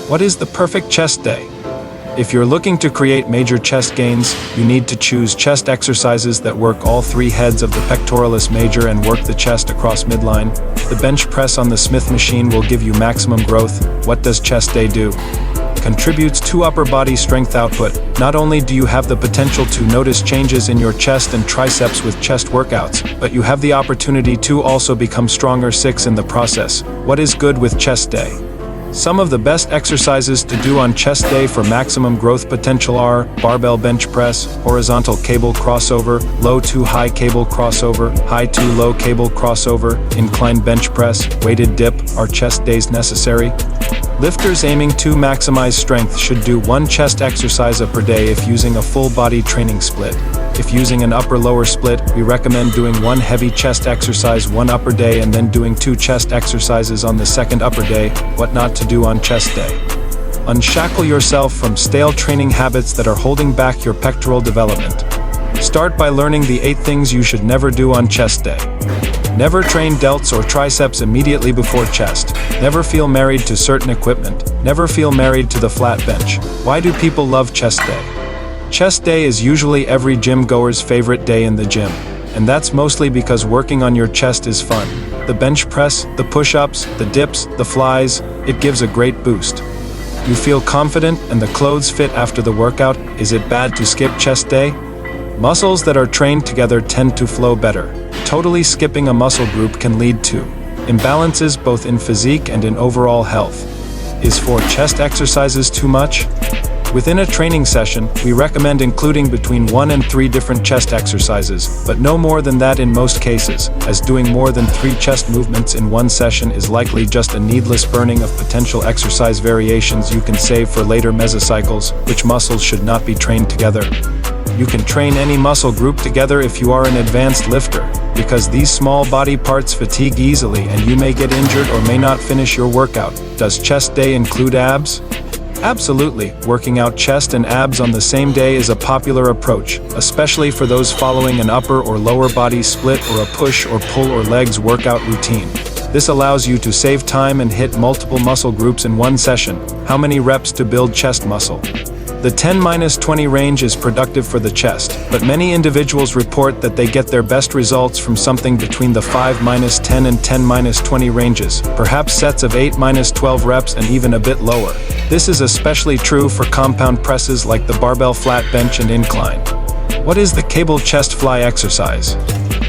What is the perfect chest day? If you're looking to create major chest gains, you need to choose chest exercises that work all three heads of the pectoralis major and work the chest across midline. The bench press on the Smith machine will give you maximum growth. What does chest day do? Contributes to upper body strength output. Not only do you have the potential to notice changes in your chest and triceps with chest workouts, but you have the opportunity to also become stronger 6 in the process. What is good with chest day? Some of the best exercises to do on chest day for maximum growth potential are barbell bench press, horizontal cable crossover, low to high cable crossover, high to low cable crossover, incline bench press, weighted dip. Are chest days necessary? Lifters aiming to maximize strength should do one chest exercise per day if using a full body training split. If using an upper-lower split, we recommend doing one heavy chest exercise one upper day and then doing 2 chest exercises on the second upper day. What not to do on chest day? Unshackle yourself from stale training habits that are holding back your pectoral development. Start by learning the 8 things you should never do on chest day. Never train delts or triceps immediately before chest. Never feel married to certain equipment. Never feel married to the flat bench. Why do people love chest day? Chest day is usually every gym goer's favorite day in the gym. And that's mostly because working on your chest is fun. The bench press, the push-ups, the dips, the flies, it gives a great boost. You feel confident and the clothes fit after the workout. Is it bad to skip chest day? Muscles that are trained together tend to flow better. Totally skipping a muscle group can lead to imbalances both in physique and in overall health. Is 4 chest exercises too much? Within a training session, we recommend including between 1 and 3 different chest exercises, but no more than that in most cases, as doing more than 3 chest movements in one session is likely just a needless burning of potential exercise variations you can save for later mesocycles. Which muscles should not be trained together? You can train any muscle group together if you are an advanced lifter, because these small body parts fatigue easily and you may get injured or may not finish your workout. Does chest day include abs? Absolutely. Working out chest and abs on the same day is a popular approach, especially for those following an upper or lower body split or a push or pull or legs workout routine. This allows you to save time and hit multiple muscle groups in one session. How many reps to build chest muscle? The 10-20 range is productive for the chest, but many individuals report that they get their best results from something between the 5-10 and 10-20 ranges, perhaps sets of 8-12 reps and even a bit lower. This is especially true for compound presses like the barbell flat bench and incline. What is the cable chest fly exercise?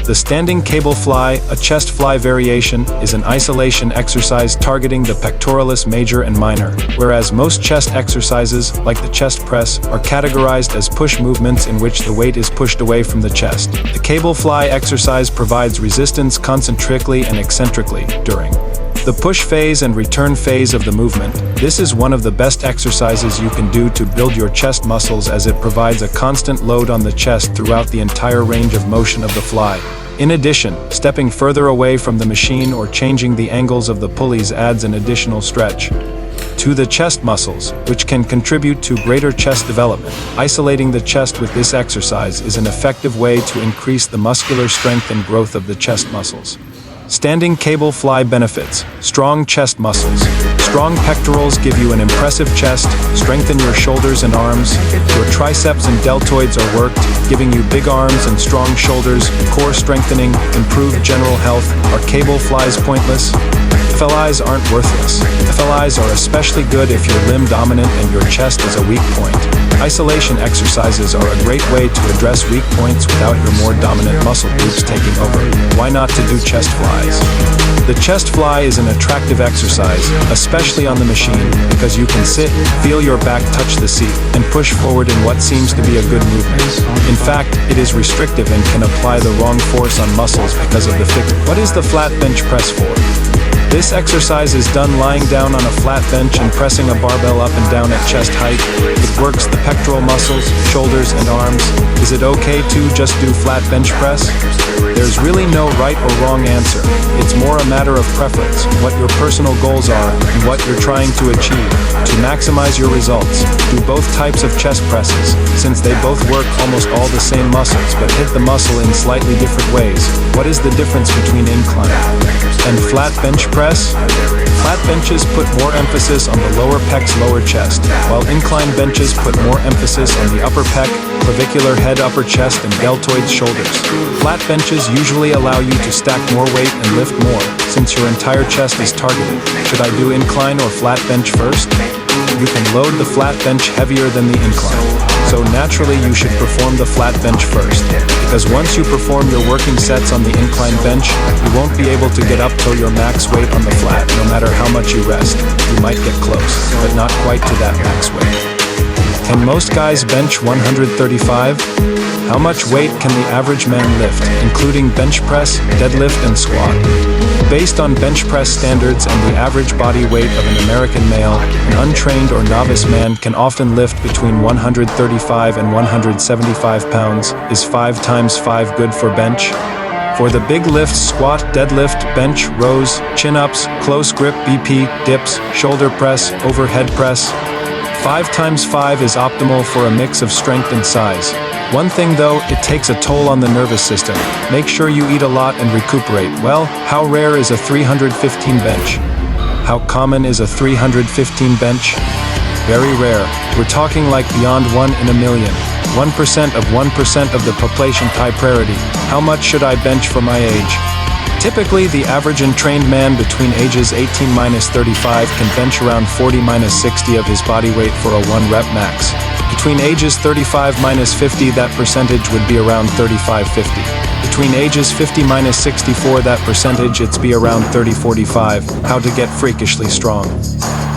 The standing cable fly, a chest fly variation, is an isolation exercise targeting the pectoralis major and minor, whereas most chest exercises, like the chest press, are categorized as push movements in which the weight is pushed away from the chest. The cable fly exercise provides resistance concentrically and eccentrically during the push phase and return phase of the movement. This is one of the best exercises you can do to build your chest muscles, as it provides a constant load on the chest throughout the entire range of motion of the fly. In addition, stepping further away from the machine or changing the angles of the pulleys adds an additional stretch to the chest muscles, which can contribute to greater chest development. Isolating the chest with this exercise is an effective way to increase the muscular strength and growth of the chest muscles. Standing cable fly benefits: strong chest muscles. Strong pectorals give you an impressive chest, strengthen your shoulders and arms. Your triceps and deltoids are worked, giving you big arms and strong shoulders, core strengthening, improved general health. Are cable flies pointless? FLIs aren't worthless. FLIs are especially good if you're limb dominant and your chest is a weak point. Isolation exercises are a great way to address weak points without your more dominant muscle groups taking over. Why not to do chest flies? The chest fly is an attractive exercise, especially on the machine, because you can sit, feel your back touch the seat, and push forward in what seems to be a good movement. In fact, it is restrictive and can apply the wrong force on muscles because of the fixed. What is the flat bench press for? This exercise is done lying down on a flat bench and pressing a barbell up and down at chest height. It works the pectoral muscles, shoulders, and arms. Is it okay to just do flat bench press? There's really no right or wrong answer. It's more a matter of preference, what your personal goals are, and what you're trying to achieve. To maximize your results, do both types of chest presses, since they both work almost all the same muscles but hit the muscle in slightly different ways. What is the difference between incline and flat bench press? Flat benches put more emphasis on the lower pecs, lower chest, while incline benches put more emphasis on the upper pec, clavicular head, upper chest, and deltoid shoulders. Flat benches usually allow you to stack more weight and lift more, since your entire chest is targeted. Should I do incline or flat bench first? You can load the flat bench heavier than the incline, so naturally you should perform the flat bench first, because once you perform your working sets on the incline bench, you won't be able to get up till your max weight on the flat, no matter how much you rest. You might get close, but not quite to that max weight. Can most guys bench 135? How much weight can the average man lift, including bench press, deadlift, and squat? Based on bench press standards and the average body weight of an American male, an untrained or novice man can often lift between 135 and 175 pounds. Is 5 times 5 good for bench? For the big lifts, squat, deadlift, bench, rows, chin-ups, close grip, BP, dips, shoulder press, overhead press, 5 times 5 is optimal for a mix of strength and size. One thing though, it takes a toll on the nervous system. Make sure you eat a lot and recuperate. Well, how rare is a 315 bench? How common is a 315 bench? Very rare. We're talking like beyond 1 in a million. 1% of 1% of the population. High priority. How much should I bench for my age? Typically, the average and trained man between ages 18-35 can bench around 40-60 of his body weight for a 1 rep max. Between ages 35-50, that percentage would be around 35-50. Between ages 50-64, that percentage it's be around 30-45. How to get freakishly strong.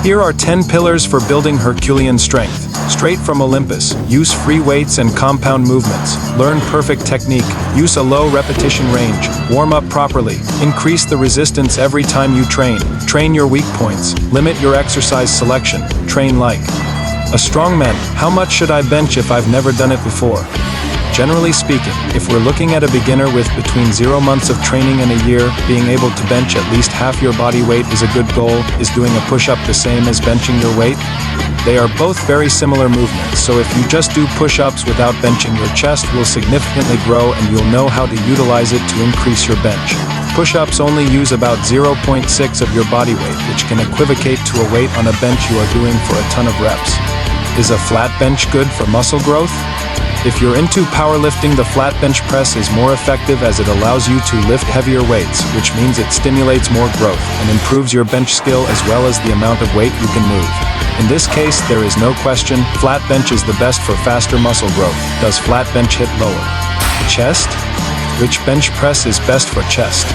Here are 10 pillars for building Herculean strength. Straight from Olympus. Use free weights and compound movements. Learn perfect technique. Use a low repetition range. Warm up properly. Increase the resistance every time you train. Train your weak points. Limit your exercise selection. Train like a strong man. How much should I bench if I've never done it before? Generally speaking, if we're looking at a beginner with between 0 months of training and a year, being able to bench at least half your body weight is a good goal. Is doing a push-up the same as benching your weight? They are both very similar movements, so if you just do push-ups without benching, your chest will significantly grow and you'll know how to utilize it to increase your bench. Push-ups only use about 0.6 of your body weight, which can equivocate to a weight on a bench you are doing for a ton of reps. Is a flat bench good for muscle growth? If you're into powerlifting, the flat bench press is more effective as it allows you to lift heavier weights, which means it stimulates more growth and improves your bench skill as well as the amount of weight you can move. In this case, there is no question, flat bench is the best for faster muscle growth. Does flat bench hit lower? Chest? Which bench press is best for chest?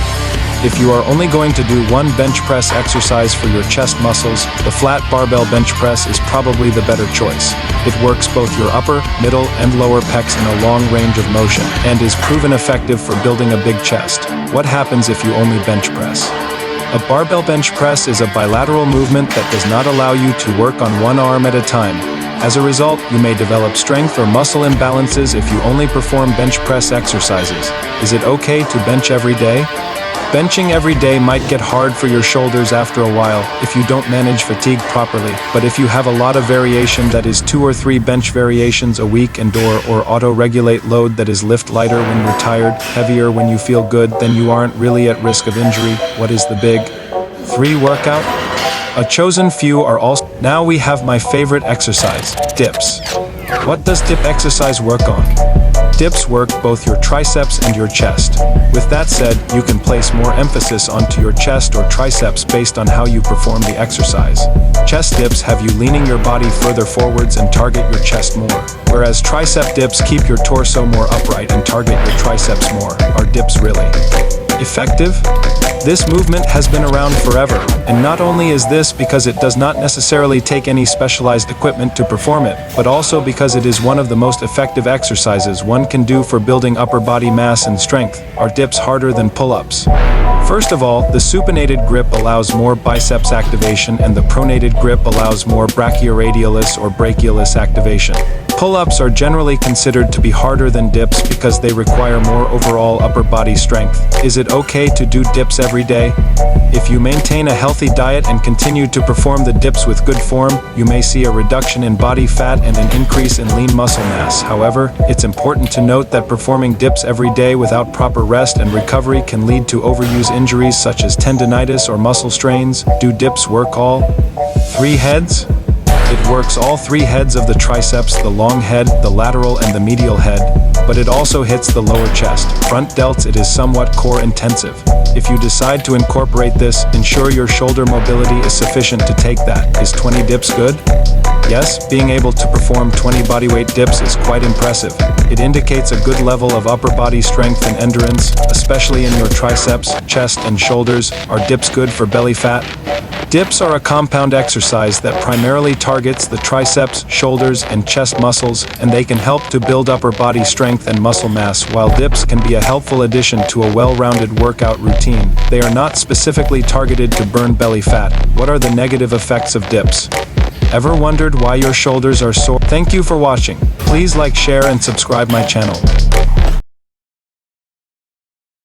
If you are only going to do one bench press exercise for your chest muscles, the flat barbell bench press is probably the better choice. It works both your upper, middle, and lower pecs in a long range of motion, and is proven effective for building a big chest. What happens if you only bench press? A barbell bench press is a bilateral movement that does not allow you to work on one arm at a time. As a result, you may develop strength or muscle imbalances if you only perform bench press exercises. Is it okay to bench every day? Benching every day might get hard for your shoulders after a while if you don't manage fatigue properly, but if you have a lot of variation, that is 2 or 3 bench variations a week, and or auto-regulate load, that is lift lighter when you're tired, heavier when you feel good, then you aren't really at risk of injury. What is the big 3 workout? A chosen few are also. Now we have my favorite exercise, dips. What does dip exercise work on? Dips work both your triceps and your chest. With that said, you can place more emphasis onto your chest or triceps based on how you perform the exercise. Chest dips have you leaning your body further forwards and target your chest more, whereas tricep dips keep your torso more upright and target your triceps more. Are dips really effective? This movement has been around forever, and not only is this because it does not necessarily take any specialized equipment to perform it, but also because it is one of the most effective exercises one can do for building upper body mass and strength. Are dips harder than pull-ups? First of all, the supinated grip allows more biceps activation and the pronated grip allows more brachioradialis or brachialis activation. Pull-ups are generally considered to be harder than dips because they require more overall upper body strength. Is it okay to do dips every day? If you maintain a healthy diet and continue to perform the dips with good form, you may see a reduction in body fat and an increase in lean muscle mass. However, it's important to note that performing dips every day without proper rest and recovery can lead to overuse injuries such as tendinitis or muscle strains. Do dips work all three heads? It works all three heads of the triceps, the long head, the lateral and the medial head, but it also hits the lower chest. Front delts, it is somewhat core intensive. If you decide to incorporate this, ensure your shoulder mobility is sufficient to take that. Is 20 dips good? Yes, being able to perform 20 bodyweight dips is quite impressive. It indicates a good level of upper body strength and endurance, especially in your triceps, chest and shoulders. Are dips good for belly fat? Dips are a compound exercise that primarily targets the triceps, shoulders, and chest muscles, and they can help to build upper body strength and muscle mass. While dips can be a helpful addition to a well-rounded workout routine, they are not specifically targeted to burn belly fat. What are the negative effects of dips? Ever wondered why your shoulders are sore? Thank you for watching. Please like, share, and subscribe my channel.